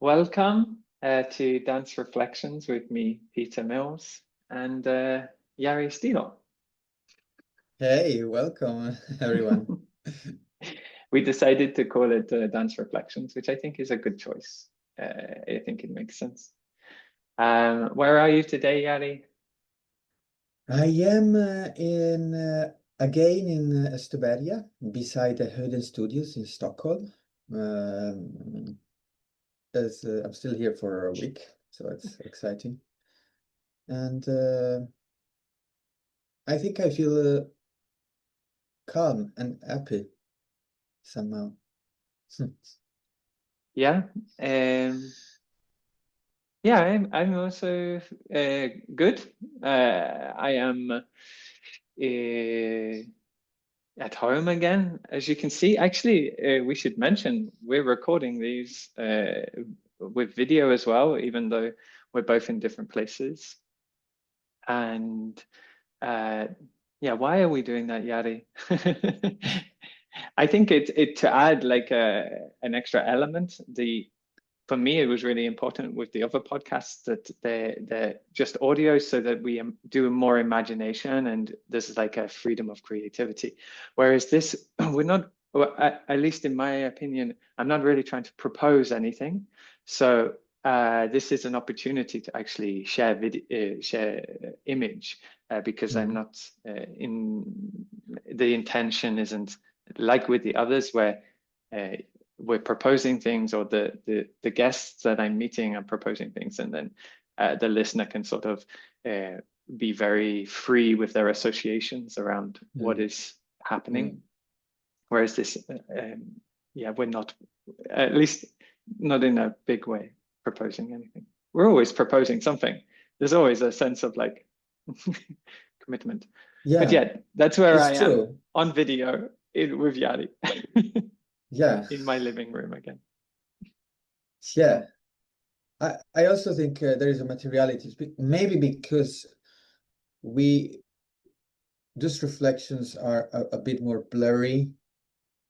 Welcome to Dance Reflections with me, Peter Mills, and Yari Stilo. Hey, welcome everyone. We decided to call it Dance Reflections, which I think is a good choice. I think it makes sense. Where are you today, Yari? I am again in Österberga, beside the Höden Studios in Stockholm. I'm still here for a week, so it's exciting. And I think I feel calm and happy somehow. Yeah. Yeah, I'm also good. I am at home again, as you can see. Actually, we should mention we're recording these with video as well, even though we're both in different places. And yeah, why are we doing that, Yari? I think it to add like an extra element. For me, it was really important with the other podcasts that they're just audio, so that we do more imagination and this is like a freedom of creativity. Whereas this, we're not, well, at least in my opinion, I'm not really trying to propose anything. So this is an opportunity to actually share video, share image, because I'm not the intention isn't like with the others where we're proposing things, or the guests that I'm meeting are proposing things, and then the listener can sort of be very free with their associations around what is happening. Whereas this, yeah, we're not, at least not in a big way, proposing anything. We're always proposing something. There's always a sense of like commitment. Yeah, but yeah, that's where I am true. on video with Yari. Yeah, in my living room again. yeah. I also think there is a materiality, maybe because those reflections are a bit more blurry.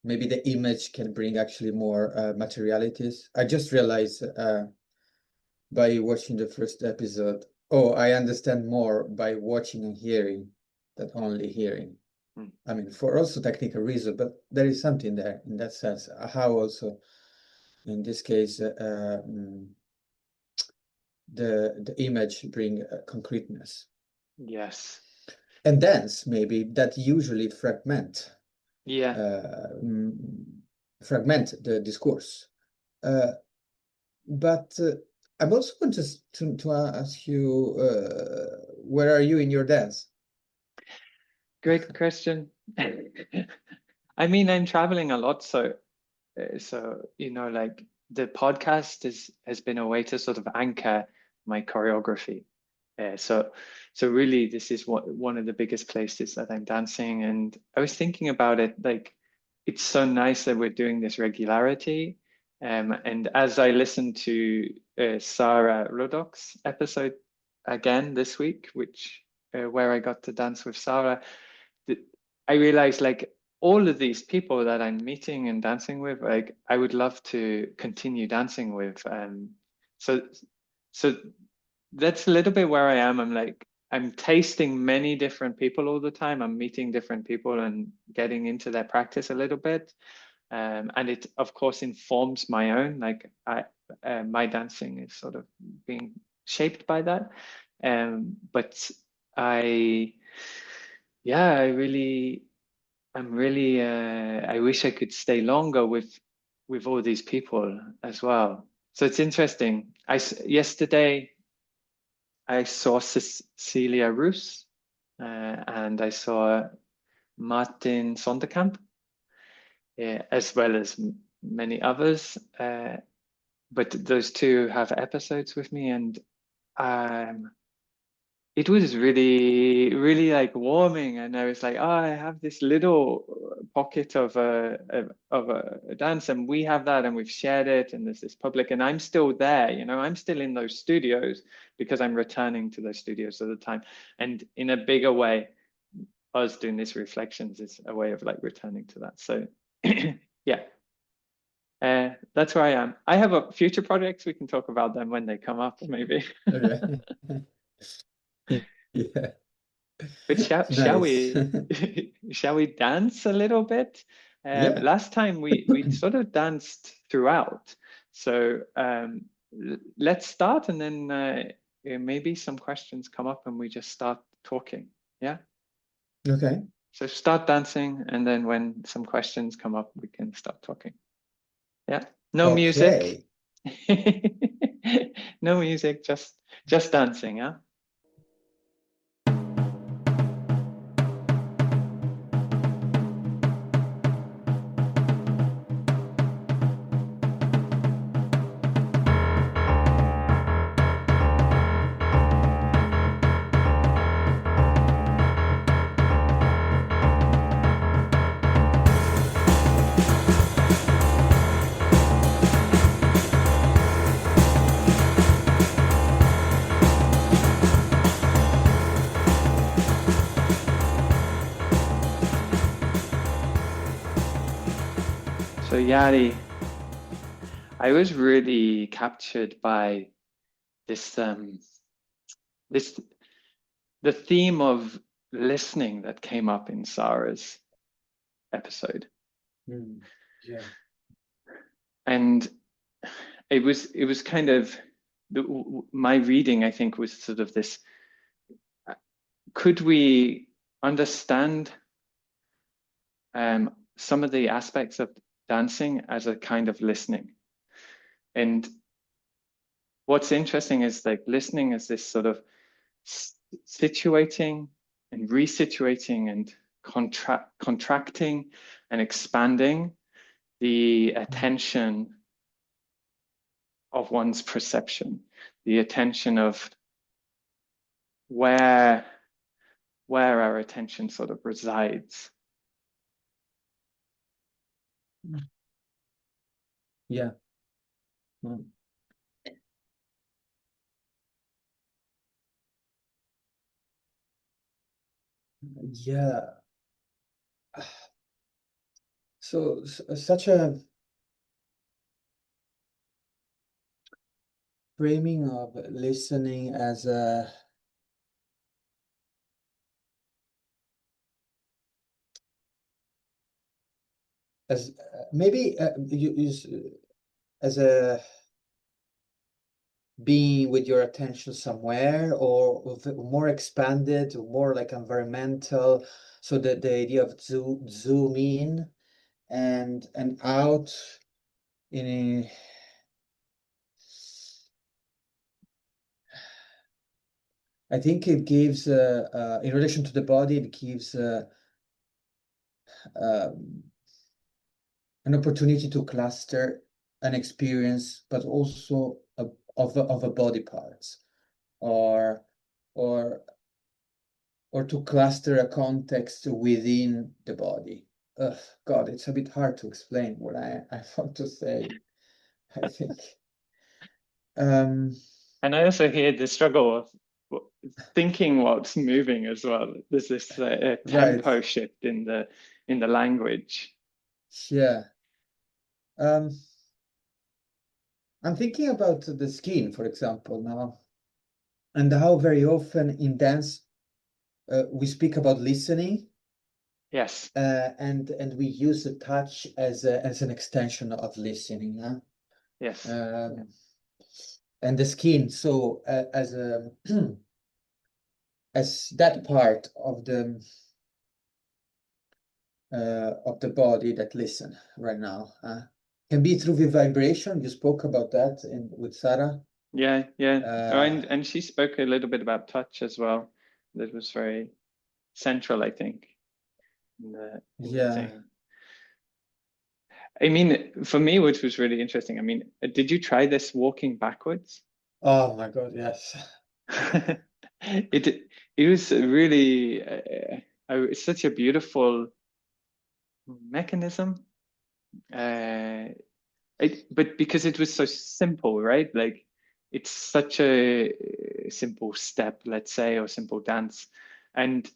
Maybe the image can bring actually more materialities. I just realized by watching the first episode, I understand more by watching and hearing than only hearing. I mean, for also technical reason, but there is something there in that sense. How also, in this case, the image bring concreteness. Yes. And dance, maybe, that usually fragment the discourse. But I'm also going to ask you, where are you in your dance? Great question. I mean, I'm traveling a lot, so you know, like the podcast has been a way to sort of anchor my choreography. So really, this is one of the biggest places that I'm dancing, and I was thinking about it, like it's so nice that we're doing this regularity. And as I listened to Sarah Ruddock's episode again this week, which where I got to dance with Sarah, I realized like all of these people that I'm meeting and dancing with, like I would love to continue dancing with. So that's a little bit where I am. I'm tasting many different people all the time. I'm meeting different people and getting into their practice a little bit. And it of course informs my own, like my dancing is sort of being shaped by that. But I I wish I could stay longer with all these people as well. So it's interesting. Yesterday I saw Cecilia Roos and I saw Martin Sonderkamp, as well as many others. But those two have episodes with me, and it was really, really like warming. And I was like, oh, I have this little pocket of a dance, and we have that, and we've shared it, and there's this public, and I'm still there, you know, I'm still in those studios because I'm returning to those studios all the time. And in a bigger way, us doing this reflections is a way of like returning to that. So yeah, That's where I am. I have a future projects. We can talk about them when they come up, maybe. Okay. Yeah. But shall Nice. we shall we dance a little bit? Yeah. Last time we sort of danced throughout. So let's start, and then maybe some questions come up, and we just start talking. Yeah. Okay. So start dancing, and then when some questions come up, we can start talking. Yeah. No music. Okay. No music, just dancing, yeah? So Yari, I was really captured by this this the theme of listening that came up in Sarah's episode. Yeah. And it was kind of my reading, I think, was sort of this, could we understand some of the aspects of dancing as a kind of listening? And what's interesting is like listening is this sort of situating and resituating and contracting and expanding the attention of one's perception, the attention of where our attention sort of resides. Yeah. Mm. Yeah. So such a framing of listening as maybe as a being with your attention somewhere, or more expanded, or more like environmental. So that the idea of zoom in and out in a, I think it gives in relation to the body, it gives um, an opportunity to cluster an experience, but also of a body parts, or or or to cluster a context within the body. Ugh, God, it's a bit hard to explain what I want to say, I think. Um, And I also hear the struggle of thinking what's moving as well. There's this right, tempo shift in the language. yeah. Um, I'm thinking about the skin, for example, now, and how very often in dance we speak about listening, Yes. and we use the touch as an extension of listening, huh? Yes. Yeah. And the skin, so as a as that part of the body that listen right now, can be through the vibration. You spoke about that with Sarah. Yeah, yeah. Oh, Uh, and she spoke a little bit about touch as well. That was very central, I think, in the yeah. thing. I mean, for me, which was really interesting. I mean, did you try this walking backwards? Oh my God, yes. It was really it's such a beautiful mechanism. Uh, but because it was so simple, right? Like it's such a simple step, let's say, or simple dance. And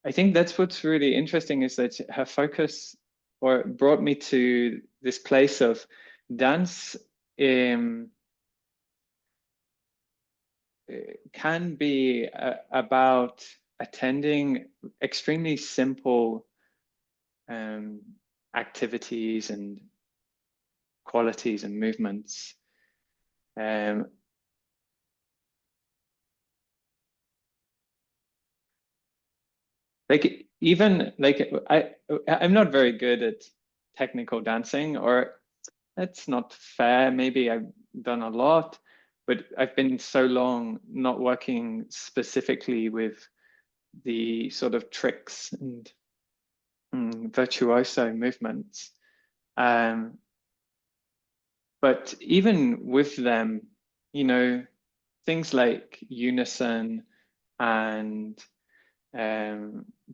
I think that's what's really interesting is that her focus or brought me to this place of dance can be about attending extremely simple activities and qualities and movements. Like even like I'm not very good at technical dancing, or that's not fair. Maybe I've done a lot, but I've been so long not working specifically with the sort of tricks and virtuoso movements. But even with them, you know, things like unison and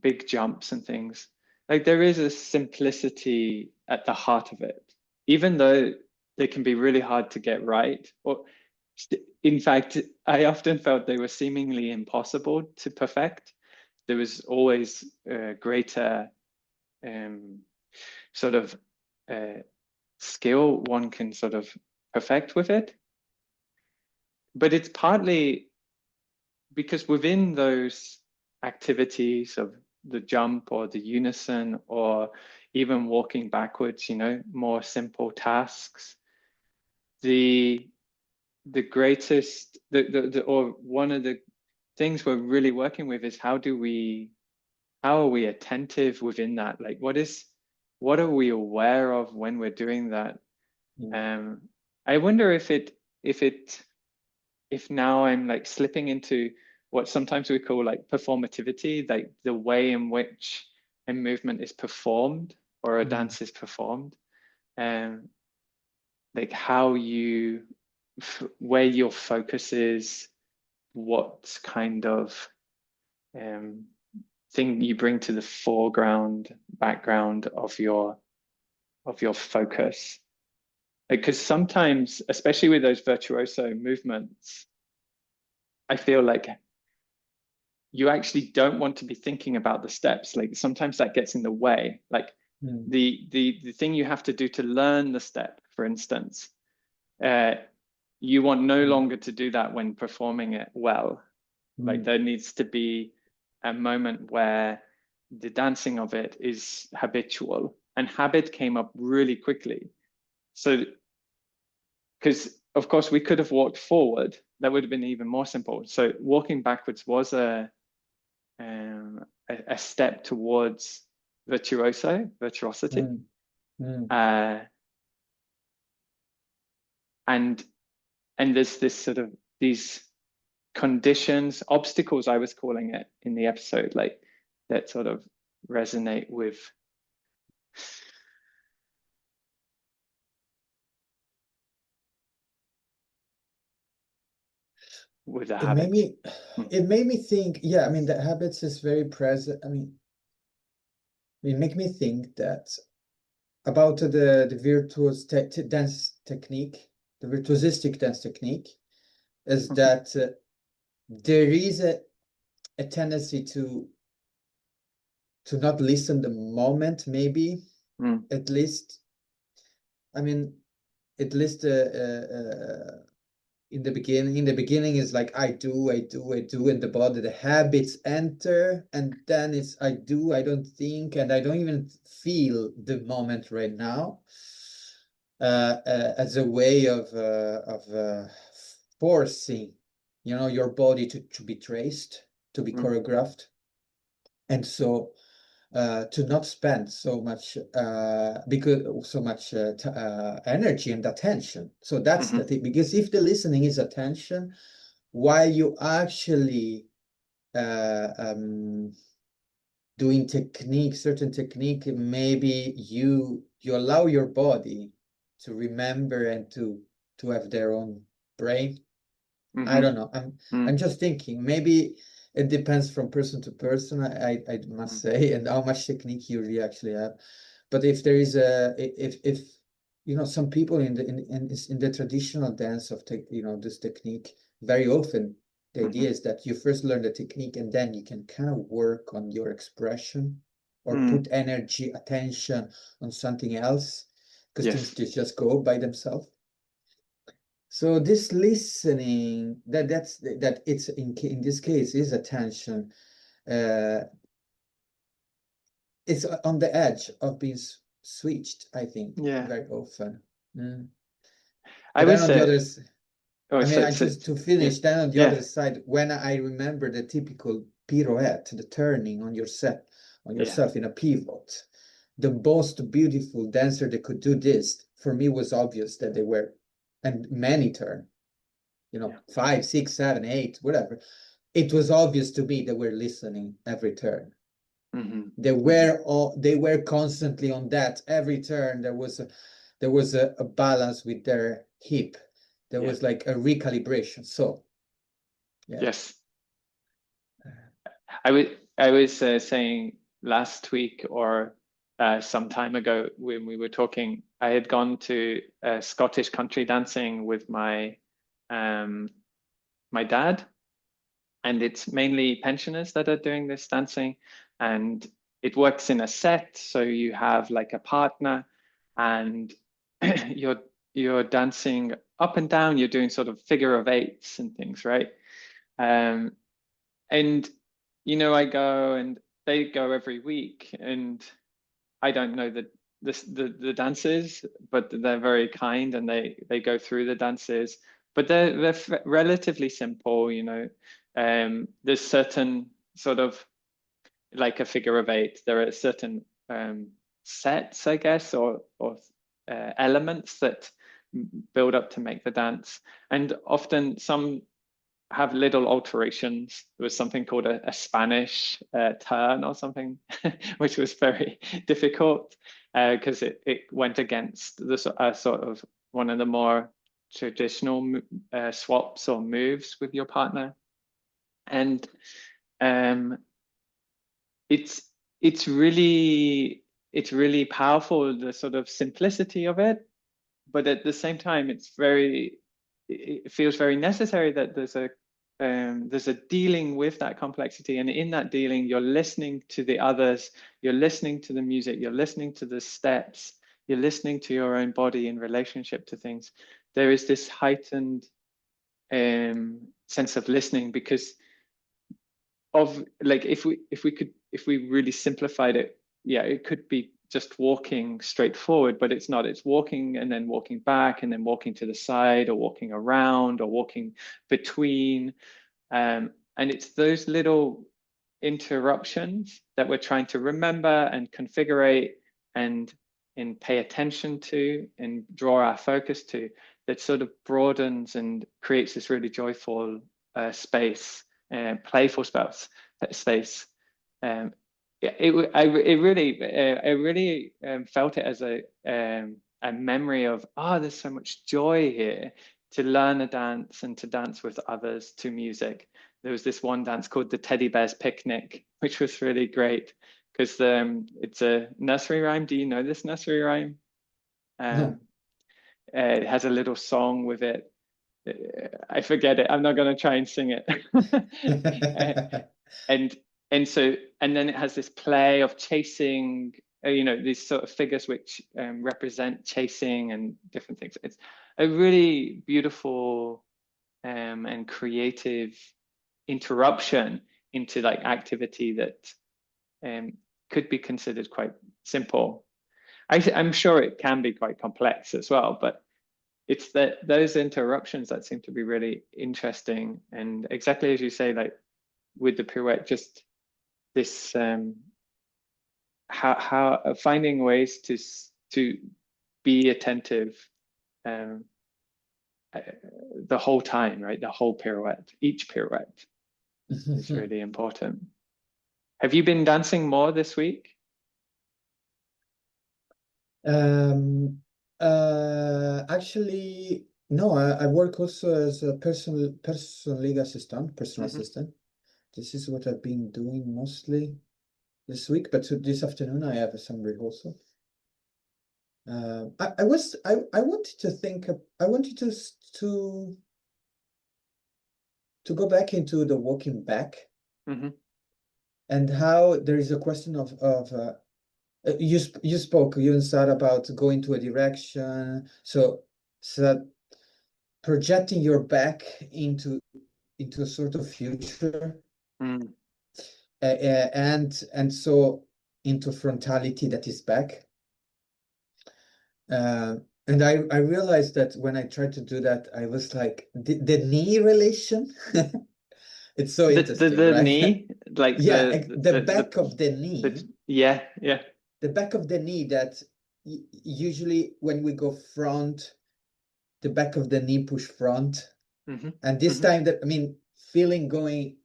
big jumps and things, like there is a simplicity at the heart of it, even though they can be really hard to get right. Or in fact, I often felt they were seemingly impossible to perfect. There was always greater sort of skill one can sort of perfect with it. But it's partly because within those activities of the jump or the unison or even walking backwards, you know, more simple tasks, the greatest or one of the things we're really working with is how are we attentive within that? Like what are we aware of when we're doing that? I wonder if now I'm like slipping into what sometimes we call like performativity, like the way in which a movement is performed or a dance is performed, and like where your focus is, what kind of thing you bring to the foreground, background of your focus. Because sometimes, especially with those virtuoso movements, I feel like you actually don't want to be thinking about the steps. Like sometimes that gets in the way. Like the thing you have to do to learn the step, for instance, you want no longer to do that when performing it well. Like there needs to be a moment where the dancing of it is habitual, and habit came up really quickly. So, because of course we could have walked forward, that would have been even more simple. So walking backwards was a step towards virtuosity. And there's this sort of these conditions, obstacles, I was calling it in the episode, like that sort of resonate with the habits. It made me think, yeah, I mean, the habits is very present. I mean, it make me think that about the virtuous dance technique, the virtuosistic dance technique, is that there is a tendency to not listen the moment, maybe at least. I mean, at least in the beginning is like I do, and the body, the habits enter, and then it's I don't think, and I don't even feel the moment right now, as a way of forcing, your body to be traced, to be choreographed, and so to not spend so much energy and attention. So that's the thing, because if the listening is attention, while you actually doing certain technique, maybe you allow your body to remember and to have their own brain. I don't know. I'm just thinking, maybe it depends from person to person, I must say, and how much technique you really actually have. But if there is if some people in the traditional dance of this technique, very often the idea is that you first learn the technique and then you can kind of work on your expression or put energy, attention on something else because things just go by themselves. So this listening, that it's in this case is attention. It's on the edge of being switched, I think, very often. I But then would on the say, others, oh, I mean, I just to finish. Then on the other side, when I remember the typical pirouette, the turning on yourself in a pivot, the most beautiful dancer that could do this for me was obvious that they were, and many turn, 5, 6, 7, 8, whatever. It was obvious to me they were listening every turn. They were constantly on that every turn. There was a balance with their hip. There was like a recalibration. So yes, I was saying last week or some time ago when we were talking, I had gone to Scottish country dancing with my my dad, and it's mainly pensioners that are doing this dancing, and it works in a set. So you have like a partner, and you're dancing up and down. You're doing sort of figure of eights and things, right? And I go and they go every week, and I don't know the dances, but they're very kind and they go through the dances, but they're relatively simple. There's certain sort of like a figure of eight. There are certain sets, I guess, or elements that build up to make the dance, and often some have little alterations. There was something called a Spanish turn or something, which was very difficult because it went against the sort of one of the more traditional swaps or moves with your partner. And it's really powerful, the sort of simplicity of it, but at the same time it feels very necessary that there's a dealing with that complexity, and in that dealing you're listening to the others, you're listening to the music, you're listening to the steps, you're listening to your own body in relationship to things. There is this heightened sense of listening, because of like if we really simplified it, it could be just walking straight forward, but it's not. It's walking and then walking back and then walking to the side or walking around or walking between, and it's those little interruptions that we're trying to remember and configure and pay attention to and draw our focus to, that sort of broadens and creates this really joyful space, playful space. I really felt it as a memory of, there's so much joy here to learn a dance and to dance with others to music. There was this one dance called the Teddy Bear's Picnic, which was really great because it's a nursery rhyme. Do you know this nursery rhyme? No. It has a little song with it. I forget it. I'm not going to try and sing it. And then it has this play of chasing, these sort of figures which represent chasing and different things. It's a really beautiful and creative interruption into like activity that could be considered quite simple. I'm sure it can be quite complex as well, but it's those interruptions that seem to be really interesting. And exactly as you say, like with the pirouette, just this how finding ways to be attentive the whole time, right? The whole pirouette, each pirouette is really important. Have you been dancing more this week? Actually, no. I work also as a personal league assistant, personal assistant. This is what I've been doing mostly this week, but this afternoon I have some rehearsal. I wanted to think. I wanted to go back into the walking back, and how there is a question of You spoke, you said about going to a direction. So that projecting your back into a sort of future, Mm. and so into frontality that is back. And I realized that when I tried to do that, I was like, the knee relation. It's so interesting, The right? knee, like Yeah, the back of the the knee, yeah, yeah. the back of the knee that usually when we go front, the back of the knee push front. Hmm. And this Hmm. time that, I mean, feeling going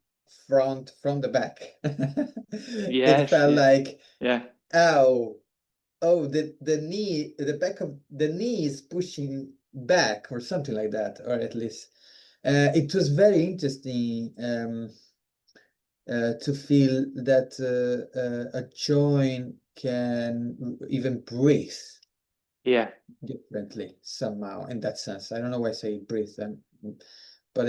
front from the back. It Yes, felt yeah, like, yeah, ow, oh, the knee, the back of the knee is pushing back or something like that, or at least it was very interesting to feel that a joint can even breathe yeah. differently somehow in that sense. I don't know why I say breathe then, but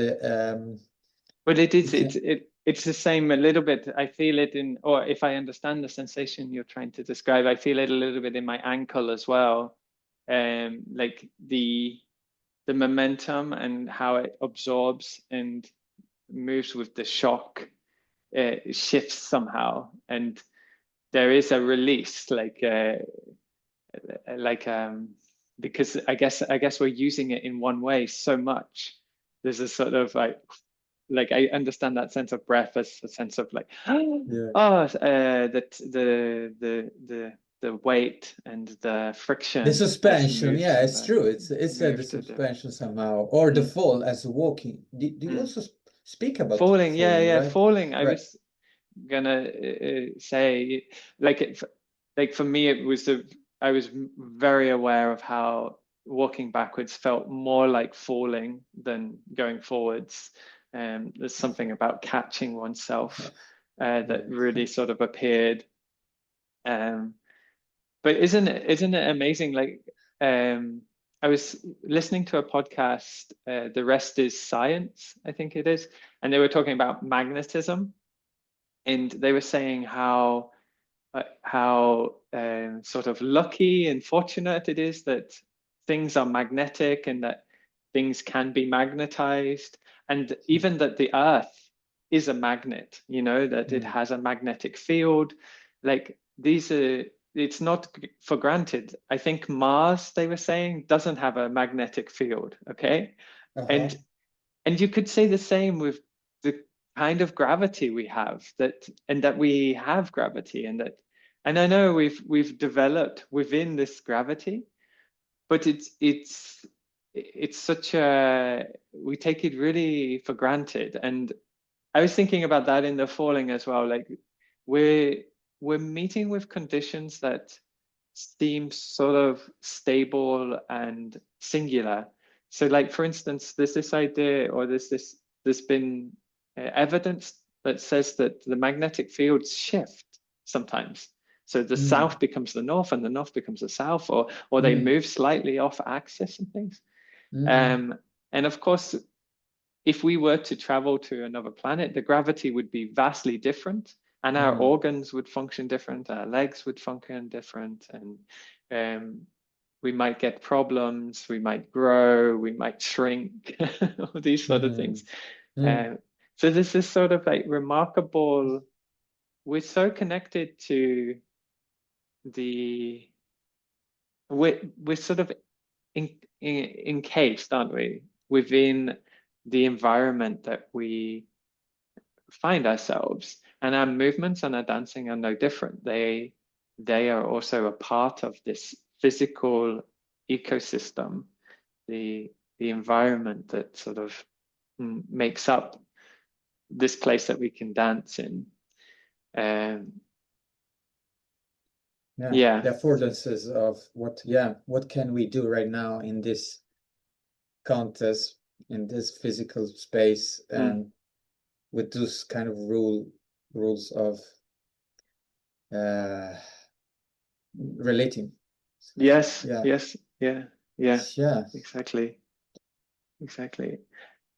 But it can. it's the same a little bit. I feel it in, or if I understand the sensation you're trying to describe, I feel it a little bit in my ankle as well. Like the momentum and how it absorbs and moves with the shock shifts somehow, and there is a release, like because I guess we're using it in one way so much. There's a sort of like I understand that sense of breath as a sense of like oh Yeah. that the weight and the The friction as it suspension, moves yeah, of it's true. It's the move to the suspension somehow, or the mm, fall as walking. Do you mm. also speak about Falling, yeah, falling, yeah, right? falling. I Right. was gonna say like like for me it was I was very aware of how walking backwards felt more like falling than going forwards. There's something about catching oneself that Yeah. really sort of appeared. Um, but isn't it amazing? Like I was listening to a podcast, The Rest is Science, I think it is, and they were talking about magnetism, and they were saying how sort of lucky and fortunate it is that things are magnetic and that things can be magnetized, and even that the Earth is a magnet, you know, that it Mm. has a magnetic field. Like these are, it's not for granted. I think Mars, they were saying, doesn't have a magnetic field, okay? Uh-huh. And you could say the same with the kind of gravity we have, that and that we have gravity, and that, and I know we've developed within this gravity, but it's such a, we take it really for granted. And I was thinking about that in the falling as well. Like we're we're meeting with conditions that seem sort of stable and singular. So, like for instance, there's this idea, or there's been evidence that says that the magnetic fields shift sometimes. So the Mm. south becomes the north, and the north becomes the south, or they Mm. move slightly off axis and things. Mm. Um, and of course, if we were to travel to another planet, the gravity would be vastly different, and our Mm. organs would function different, our legs would function different, and we might get problems, we might grow, we might shrink, all these sort of Mm. things. Mm. Um, so this is sort of like remarkable. We're so connected to the, we're sort of encased, aren't we, within the environment that we find ourselves, and our movements and our dancing are no different. They are also a part of this physical ecosystem, the environment that sort of makes up this place that we can dance in. um Yeah, yeah. the affordances of what can we do right now in this contest, in this physical space, Mm. and with those kind of rules of uh relating. Yes, Yeah. yes, yeah, yeah, Yeah. exactly, exactly.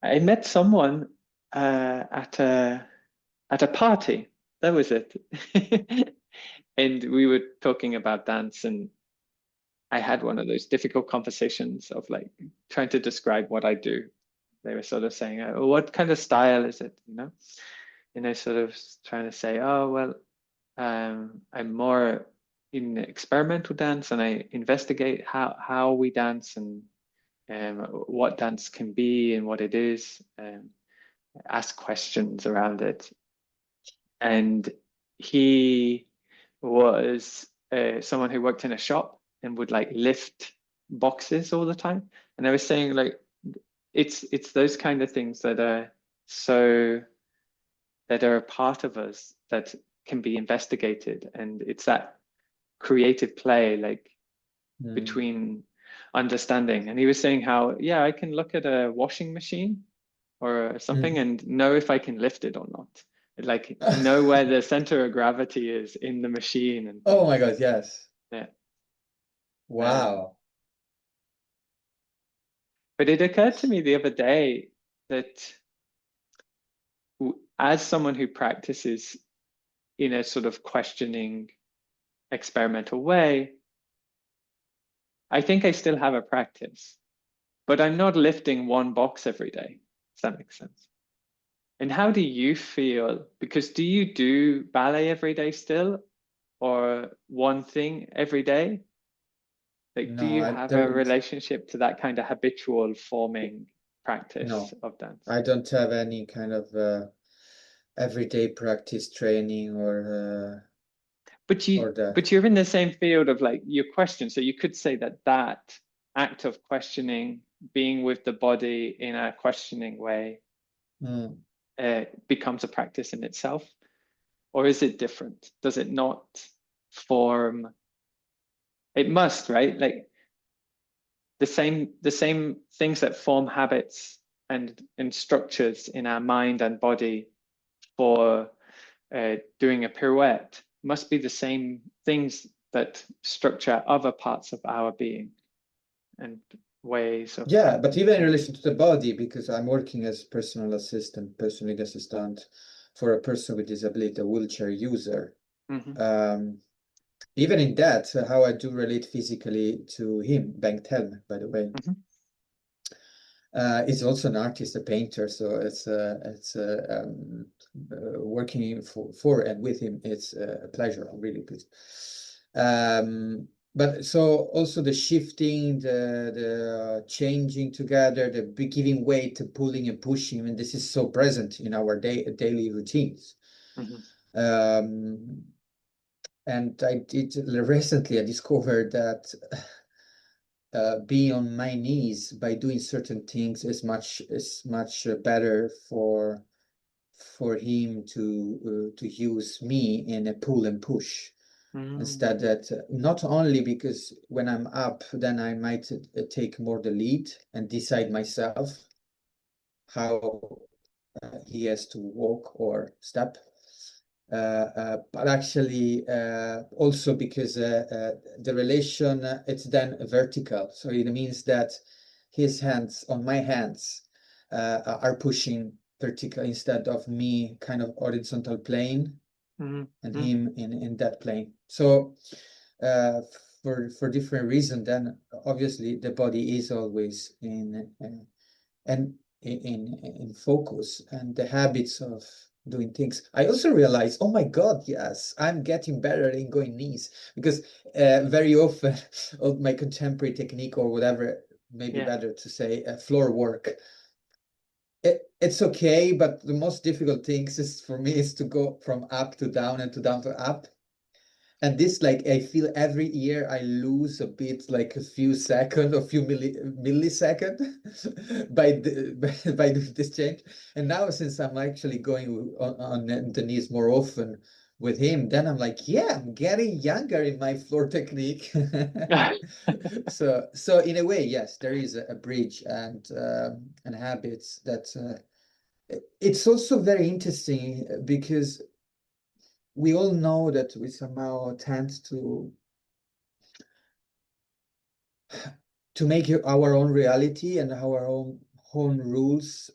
I met someone at a party. That was it. And we were talking about dance, and I had one of those difficult conversations of like trying to describe what I do. They were sort of saying, "Oh, what kind of style is it?" And I sort of trying to say, "Oh, well, I'm more in experimental dance, and I investigate how we dance and what dance can be and what it is, and ask questions around it." And he was someone who worked in a shop and would like lift boxes all the time. And I was saying like it's those kind of things that are so that are a part of us that can be investigated, and it's that creative play like between understanding. And he was saying how, yeah, I can look at a washing machine or something Mm. and know if I can lift it or not. Like know where the center of gravity is in the machine and Oh my things. God, yes. Yeah. Um, Wow. but it occurred to me the other day that as someone who practices in a sort of questioning experimental way, I think I still have a practice, but I'm not lifting one box every day. Does that make sense? And how do you feel? Because do you do ballet every day still, or one thing every day? Like, do No, you I have a there relationship to that kind of habitual forming practice no, of dance? I don't have any kind of everyday practice training But you, or that. but you're in the same field of like your question. So you could say that that act of questioning, being with the body in a questioning way, Mm. becomes a practice in itself, or is it different? Does it not form? It must, right? Like the same things that form habits and structures in our mind and body for doing a pirouette must be the same things that structure other parts of our being and ways of Yeah, but even in yeah. relation to the body, because I'm working as personal assistant, personal lead assistant for a person with disability, a wheelchair user. Mm-hmm, Um, Even in that, how I do relate physically to him, Bengt Helm, by the way, mm-hmm, is also an artist, a painter. So working for and with him, it's a pleasure. I'm really pleased. But so also the shifting, the changing together, the giving weight, the pulling and pushing, and this is so present in our daily routines. mm-hmm, Um, and I did recently, I discovered that being on my knees by doing certain things is much better for him to use me in a pull and push instead mm-hmm, that not only because when I'm up, then I might take more the lead and decide myself how he has to walk or step. But actually, also because the relation it's then vertical, so it means that his hands on my hands are pushing vertical instead of me kind of horizontal plane and mm-hmm, him in that plane. So uh, for different reason, then obviously the body is always and in focus and the habits of doing things. I also realized, oh my God, yes, I'm getting better in going knees because very often of my contemporary technique or whatever, maybe yeah. better to say floor work. It's okay, but the most difficult things is for me is to go from up to down and to down to up. And this, like, I feel every year I lose a bit, like a few seconds, a few millisecond by doing this change. And now, since I'm actually going on the knees more often with him, then I'm like, yeah, I'm getting younger in my floor technique. So in a way, yes, there is a bridge and habits that it's also very interesting because we all know that we somehow tend to make it our own reality and our own own rules.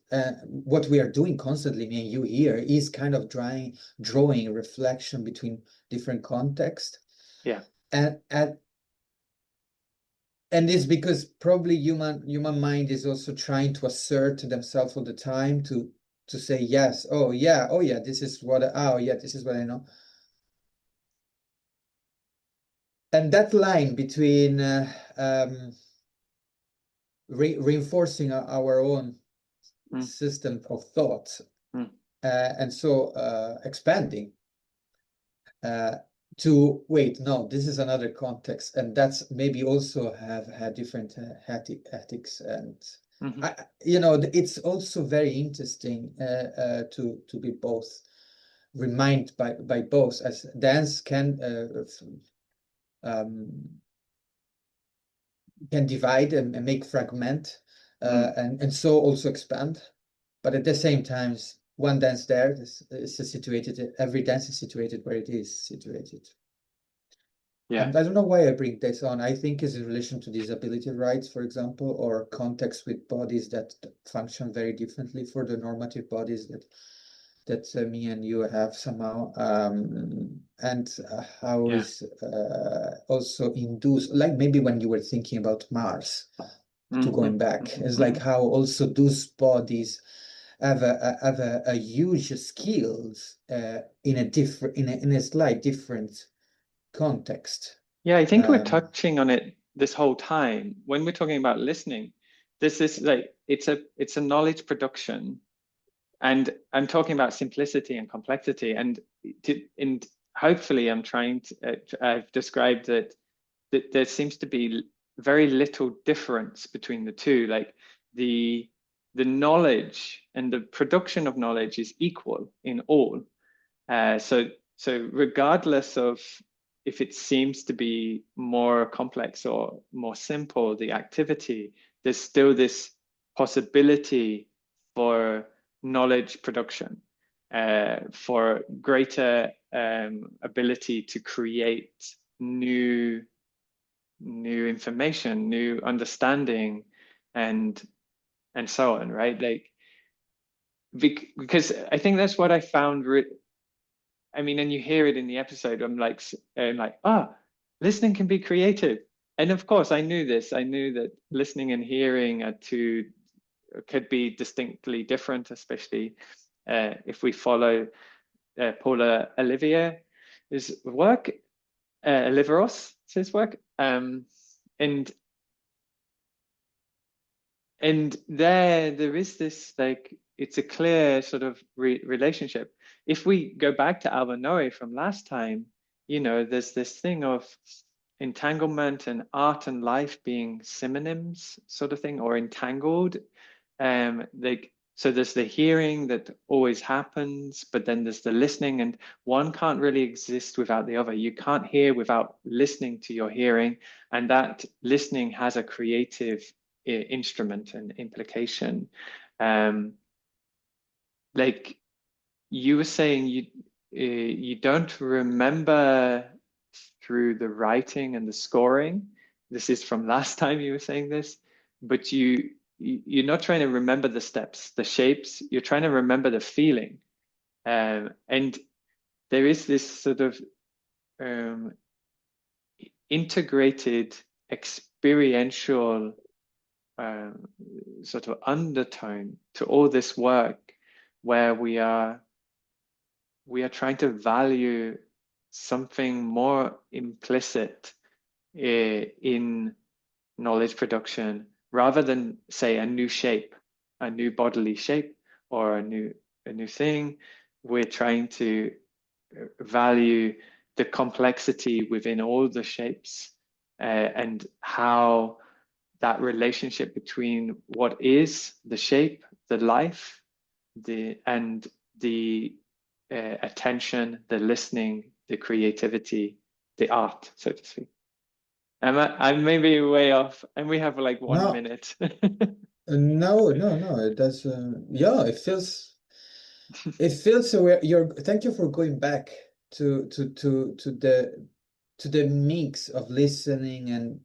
What we are doing constantly, me and you here, is kind of drawing a reflection between different contexts. Yeah. And it's because probably human mind is also trying to assert themselves all the time to say yes, oh yeah, this is what I know. And that line between reinforcing our own system of thought and so expanding to wait, no, this is another context, and that's maybe also have had different ethics, and it's also very interesting to be both reminded by both, as dance can divide and make fragment and so also expand, but at the same time one dance there is situated, every dance is situated where it is situated. Yeah. I don't know why I bring this on. I think it's in relation to disability rights, for example, or context with bodies that function very differently for the normative bodies that me and you have somehow, and how is also induced, like maybe when you were thinking about Mars, to going back, it's like how also those bodies have a huge skills in a slight different context. Yeah, I think we're touching on it this whole time. When we're talking about listening, this is like it's a knowledge production, and I'm talking about simplicity and complexity, and hopefully I'm trying to I've described that there seems to be very little difference between the two. Like the knowledge and the production of knowledge is equal in all. So regardless of if it seems to be more complex or more simple, the activity, there's still this possibility for knowledge production, for greater ability to create new information, new understanding, and so on, right? Like because I think that's what I found. I mean, and you hear it in the episode. I'm like, listening can be creative. And of course, I knew this. I knew that listening and hearing could be distinctly different, especially if we follow Paula Olivier's work, Oliveros, his work, and there is this, like, it's a clear sort of relationship. If we go back to Alba Noe from last time, there's this thing of entanglement and art and life being synonyms, sort of thing, or entangled. So there's the hearing that always happens, but then there's the listening, and one can't really exist without the other. You can't hear without listening to your hearing, and that listening has a creative instrument and implication. Like you were saying, you don't remember through the writing and the scoring. This is from last time you were saying this, but you're not trying to remember the steps, the shapes. You're trying to remember the feeling, and there is this sort of integrated experiential sort of undertone to all this work, where we are trying to value something more implicit in knowledge production, rather than say a new shape, a new bodily shape, or a new thing. We're trying to value the complexity within all the shapes, and how that relationship between what is the shape, the life, and the attention, the listening, the creativity, the art, so to speak. I'm maybe way off, and we have like 1 minute. No. It does. Yeah, it feels. So. Thank you for going back to the mix of listening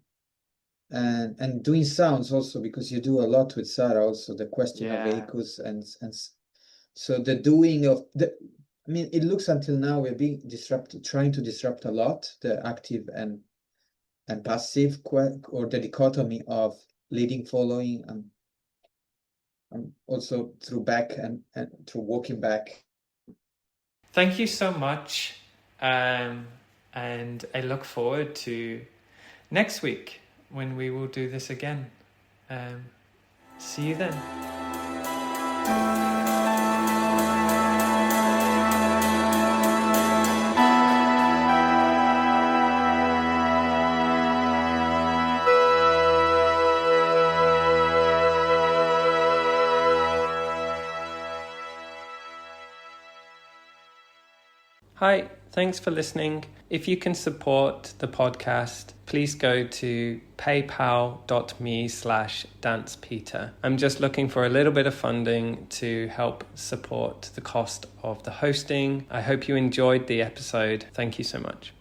and doing sounds also, because you do a lot with Sarah also, the question of Yeah. echoes and so the doing of the, I mean, it looks until now we're being disrupted, trying to disrupt a lot the active and passive or the dichotomy of leading, following, and also through back and through walking back. Thank you so much. And I look forward to next week when we will do this again. See you then. Hi, thanks for listening. If you can support the podcast, please go to paypal.me/dancepeter. I'm just looking for a little bit of funding to help support the cost of the hosting. I hope you enjoyed the episode. Thank you so much.